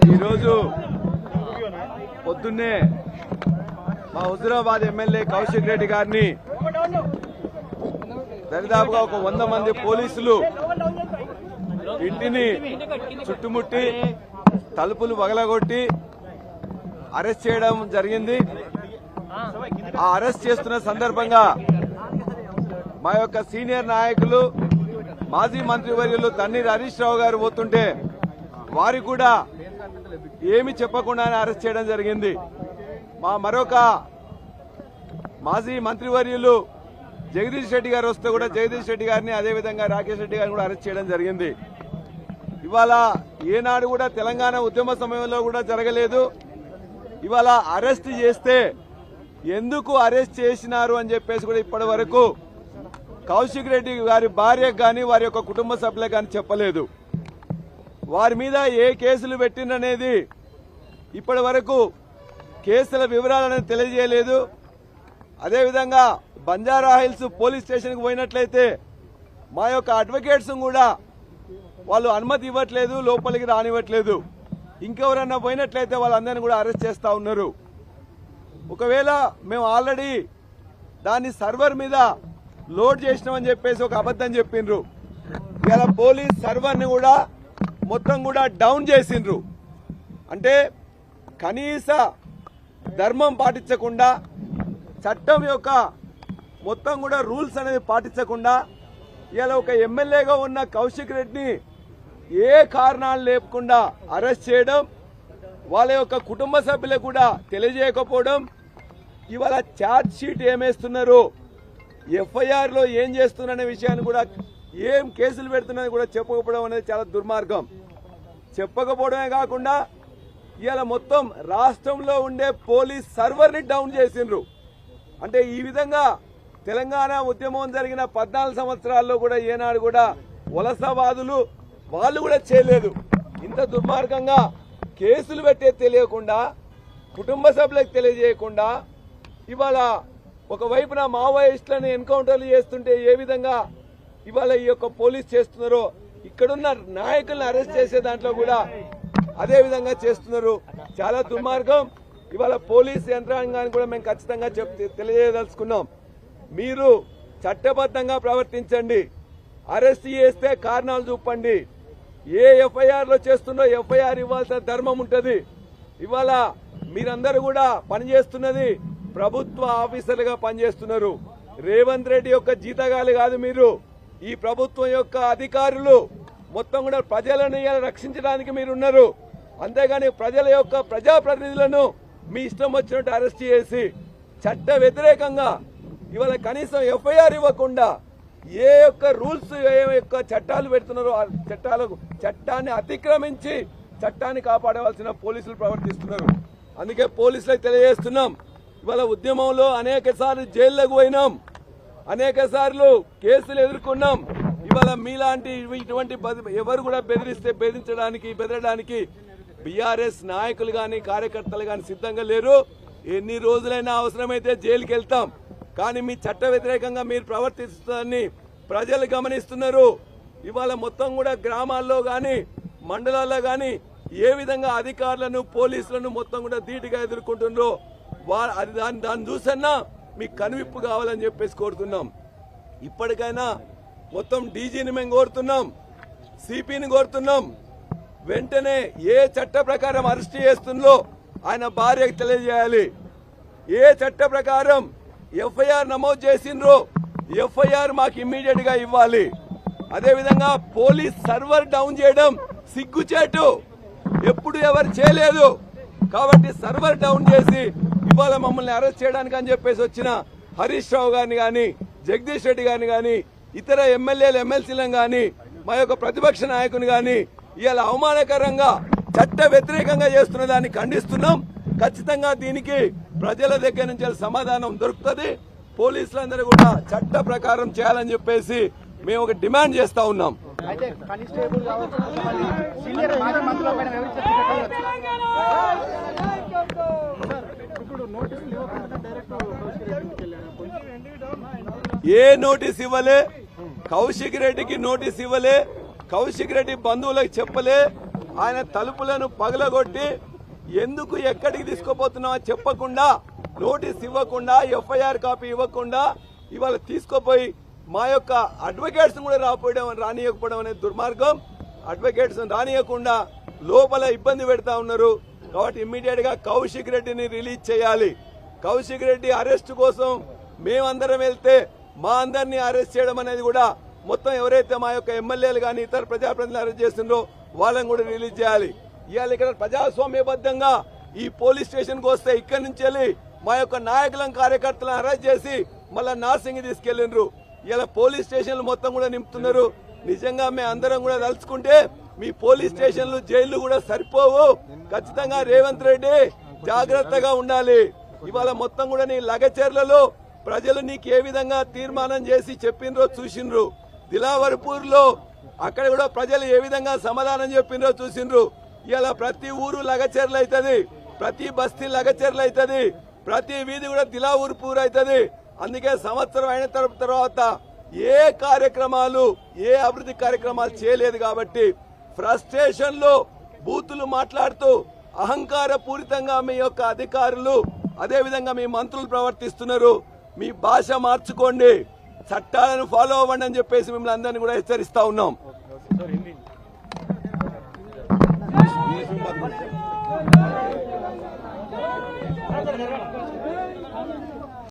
ఈరోజు పొద్దున్నే మా హుజురాబాద్ ఎమ్మెల్యే కౌశిక్ రెడ్డి గారిని దరిదాపుగా ఒక 100 మంది పోలీసులు ఇంటిని చుట్టుముట్టి తలుపులు పగలగొట్టి అరెస్ట్ చేయడం జరిగింది. ఆ అరెస్ట్ చేస్తున్న సందర్భంగా మా యొక్క సీనియర్ నాయకులు మాజీ మంత్రివర్యులు తన్నీర్ హరీష్ రావు గారు పోతుంటే వారి కూడా ఏమి చెప్పకుండానే అరెస్ట్ చేయడం జరిగింది. మా మరొక మాజీ మంత్రివర్యులు జగదీష్ రెడ్డి గారు వస్తే కూడా జగదీష్ రెడ్డి గారిని అదేవిధంగా రాకేష్ రెడ్డి గారిని కూడా అరెస్ట్ చేయడం జరిగింది. ఇవాళ ఏనాడు కూడా తెలంగాణ ఉద్యమ సమయంలో కూడా జరగలేదు. ఇవాళ అరెస్ట్ చేస్తే ఎందుకు అరెస్ట్ చేసినారు అని చెప్పేసి కూడా ఇప్పటి వరకు కౌశిక్ రెడ్డి గారి భార్యకు కానీ వారి యొక్క కుటుంబ సభ్యులకు కానీ చెప్పలేదు. వారి మీద ఏ కేసులు పెట్టిననేది ఇప్పటి వరకు కేసుల వివరాలను తెలియజేయలేదు. అదేవిధంగా బంజారా హిల్స్ పోలీస్ స్టేషన్కి పోయినట్లయితే మా యొక్క అడ్వకేట్స్ కూడా వాళ్ళు అనుమతి ఇవ్వట్లేదు, లోపలికి రానివ్వట్లేదు. ఇంకెవరన్నా పోయినట్లయితే వాళ్ళందరినీ కూడా అరెస్ట్ చేస్తా ఉన్నారు. ఒకవేళ మేము ఆల్రెడీ దాన్ని సర్వర్ మీద లోడ్ చేసినామని చెప్పేసి ఒక అబద్ధం చెప్పిండ్రు. ఇలా పోలీస్ సర్వర్ని కూడా మొత్తం కూడా డౌన్ చేసిండ్రు. అంటే కనీస ధర్మం పాటించకుండా, చట్టం యొక్క మొత్తం కూడా రూల్స్ అనేది పాటించకుండా ఇలా ఒక ఎమ్మెల్యేగా ఉన్న కౌశిక్ రెడ్డిని ఏ కారణాలు లేకుండా అరెస్ట్ చేయడం, వాళ్ళ యొక్క కుటుంబ సభ్యులకు కూడా తెలియజేయకపోవడం, ఇవాళ ఛార్జ్ షీట్ ఏమేస్తున్నారు, ఎఫ్ఐఆర్ లో ఏం చేస్తున్నారనే విషయాన్ని కూడా, ఏం కేసులు పెడుతున్నారని కూడా చెప్పకపోవడం అనేది చాలా దుర్మార్గం. చెప్పకపోవడమే కాకుండా ఇవాళ మొత్తం రాష్ట్రంలో ఉండే పోలీస్ సర్వర్ని డౌన్ చేసిండ్రు. అంటే ఈ విధంగా తెలంగాణ ఉద్యమం జరిగిన 14 సంవత్సరాల్లో కూడా ఏనాడు కూడా వలసవాదులు వాళ్ళు కూడా చేయలేదు. ఇంత దుర్మార్గంగా కేసులు పెట్టే తెలియకుండా, కుటుంబ సభ్యులకు తెలియజేయకుండా ఇవాళ ఒకవైపున మావోయిస్టులను ఎన్కౌంటర్లు చేస్తుంటే ఏ విధంగా ఇవాళ ఈ యొక్క పోలీస్ చేస్తున్నారో, ఇక్కడున్న నాయకులను అరెస్ట్ చేసే దాంట్లో కూడా అదే విధంగా చేస్తున్నారు. చాలా దుర్మార్గం. ఇవాళ పోలీస్ యంత్రాంగాన్ని కూడా మేము ఖచ్చితంగా తెలియజేయదలుచుకున్నాం. మీరు చట్టబద్ధంగా ప్రవర్తించండి. అరెస్ట్ చేస్తే కారణాలు చూపండి. ఏ ఎఫ్ఐఆర్ లో చేస్తుందో ఎఫ్ఐఆర్ ఇవ్వాల్సిన ధర్మం ఉంటుంది. ఇవాళ మీరందరూ కూడా పనిచేస్తున్నది ప్రభుత్వ ఆఫీసర్లుగా పనిచేస్తున్నారు. రేవంత్ రెడ్డి యొక్క జీతగాలు కాదు మీరు. ఈ ప్రభుత్వం యొక్క అధికారులు మొత్తం కూడా ప్రజలను రక్షించడానికి మీరున్నారు. అంతేగాని ప్రజల యొక్క ప్రజాప్రతినిధులను మీ ఇష్టం వచ్చినట్టు అరెస్ట్ చేసి చట్ట వ్యతిరేకంగా ఇవాళ కనీసం ఎఫ్ఐఆర్ ఇవ్వకుండా ఏ యొక్క రూల్స్, ఏ యొక్క చట్టాలు పెడుతున్నారో ఆ చట్టాన్ని అతిక్రమించి చట్టాన్ని కాపాడవలసిన పోలీసులు ప్రవర్తిస్తున్నారు. అందుకే పోలీసులకు తెలియజేస్తున్నాం, ఇవాళ ఉద్యమంలో అనేక సార్లు జైల్లోకి పోయినాం, అనేక సార్లు కేసులు ఎదుర్కొన్నాం. ఇవాళ మీలాంటి ఇటువంటి ఎవరు కూడా బెదిరించడానికి బీఆర్ఎస్ నాయకులు గాని కార్యకర్తలు గాని సిద్ధంగా లేరు. ఎన్ని రోజులైనా అవసరమైతే జైలుకి వెళ్తాం. కానీ మీ చట్ట వ్యతిరేకంగా మీరు ప్రవర్తిస్తున్నారని ప్రజలు గమనిస్తున్నారు. ఇవాళ మొత్తం కూడా గ్రామాల్లో గాని మండలాల్లో గాని ఏ విధంగా అధికారులను పోలీసులను మొత్తం కూడా ధీటుగా ఎదుర్కొంటున్నారో దాన్ని చూసన్నా మీకు కనువిప్పు కావాలని చెప్పేసి కోరుతున్నాం. ఇప్పటికైనా మొత్తం డీజీని మేము కోరుతున్నాం, సిపిని కోరుతున్నాం. వెంటనే ఏ చట్ట ప్రకారం అరెస్ట్ చేస్తుందో ఆయన భార్యకు తెలియజేయాలి. ఏ చట్ట ప్రకారం ఎఫ్ఐఆర్ నమోదు చేసిండ్రో ఎఫ్ఐఆర్ మాకు ఇమ్మీడియట్ గా ఇవ్వాలి. అదేవిధంగా పోలీస్ సర్వర్ డౌన్ చేయడం సిగ్గుచేటు, ఎప్పుడు ఎవరు చేయలేదు. కాబట్టి సర్వర్ డౌన్ చేసి ఇవాళ మమ్మల్ని అరెస్ట్ చేయడానికి అని చెప్పేసి వచ్చిన హరీష్ రావు గారిని గాని, జగదీష్ రెడ్డి గారిని గాని, ఇతర ఎమ్మెల్యేలు ఎమ్మెల్సీలను గాని, మా యొక్క ప్రతిపక్ష నాయకుని గాని ఇవాళ అవమానకరంగా చట్ట వ్యతిరేకంగా చేస్తున్న దాన్ని ఖండిస్తున్నాం. ఖచ్చితంగా దీనికి ప్రజల దగ్గర నుంచి సమాధానం దొరుకుతుంది. పోలీసులందరూ కూడా చట్ట ప్రకారం చేయాలని చెప్పేసి మేము ఒక డిమాండ్ చేస్తా ఉన్నాం. ఏ నోటీస్ ఇవ్వలే, కౌశిక్ రెడ్డికి నోటీస్ ఇవ్వలే, కౌశిక్ రెడ్డి బంధువులకు చెప్పలే, ఆయన తలుపులను పగలగొట్టి ఎందుకు ఎక్కడికి తీసుకుపోతున్నామో చెప్పకుండా నోటీస్ ఇవ్వకుండా ఎఫ్ఐఆర్ కాపీ ఇవ్వకుండా ఇవాళ తీసుకుపోయి మా యొక్క అడ్వకేట్స్ కూడా రానియకపోవడం అనే దుర్మార్గం. అడ్వకేట్స్ రానియకుండా లోపల ఇబ్బంది పెడతా ఉన్నారు. కాబట్టి ఇమ్మీడియట్ గా కౌశిక్ రెడ్డిని రిలీజ్ చేయాలి. కౌశిక్ రెడ్డి అరెస్ట్ కోసం మేమందరం వెళ్తే మా అందరినీ అరెస్ట్ చేయడం అనేది కూడా మొత్తం ఎవరైతే మా యొక్క ఎమ్మెల్యేలు కానీ ఇతర ప్రజాప్రతినిధులు అరెస్ట్ చేసిండ్రో వాళ్ళని కూడా రిలీజ్ చేయాలి. ఇవాళ ఇక్కడ ప్రజాస్వామ్యబద్ధంగా ఈ పోలీస్ స్టేషన్ కు వస్తే ఇక్కడి నుంచి వెళ్ళి మా యొక్క నాయకులను కార్యకర్తలను అరెస్ట్ చేసి మళ్ళా నార్సింగ్ తీసుకెళ్లిండ్రు. ఇలా పోలీస్ స్టేషన్లు మొత్తం కూడా నింపుతున్నారు. నిజంగా మేము అందరం కూడా తలుచుకుంటే మీ పోలీస్ స్టేషన్లు జైళ్లు కూడా సరిపోవు. ఖచ్చితంగా రేవంత్ రెడ్డి జాగ్రత్తగా ఉండాలి. ఇవాళ మొత్తం కూడా నీ లగచర్లలో ప్రజలు నీకు ఏ విధంగా తీర్మానం చేసి చెప్పిండ్రో చూసిండ్రు. దిలావర్పూర్ లో అక్కడ కూడా ప్రజలు ఏ విధంగా సమాధానం చెప్పిండ్రో చూసిండ్రు. ఇలా ప్రతి ఊరు లగచర్లు అవుతుంది, ప్రతి బస్తీ లగచర్లు అవుతుంది, ప్రతి వీధి కూడా దిలావర్పూర్ అవుతుంది. అందుకే సంవత్సరం అయిన తర్వాత ఏ కార్యక్రమాలు ఏ అభివృద్ధి కార్యక్రమాలు చేయలేదు. కాబట్టి ఫ్రస్ట్రేషన్ లో బూతులు మాట్లాడుతూ అహంకార పూరితంగా మీ యొక్క అధికారులు అదేవిధంగా మీ మంత్రులు ప్రవర్తిస్తున్నారు. మీ భాష మార్చుకోండి, చట్టాలను ఫాలో అవ్వండి అని చెప్పేసి మిమ్మల్ని అందరినీ కూడా హెచ్చరిస్తా ఉన్నాం.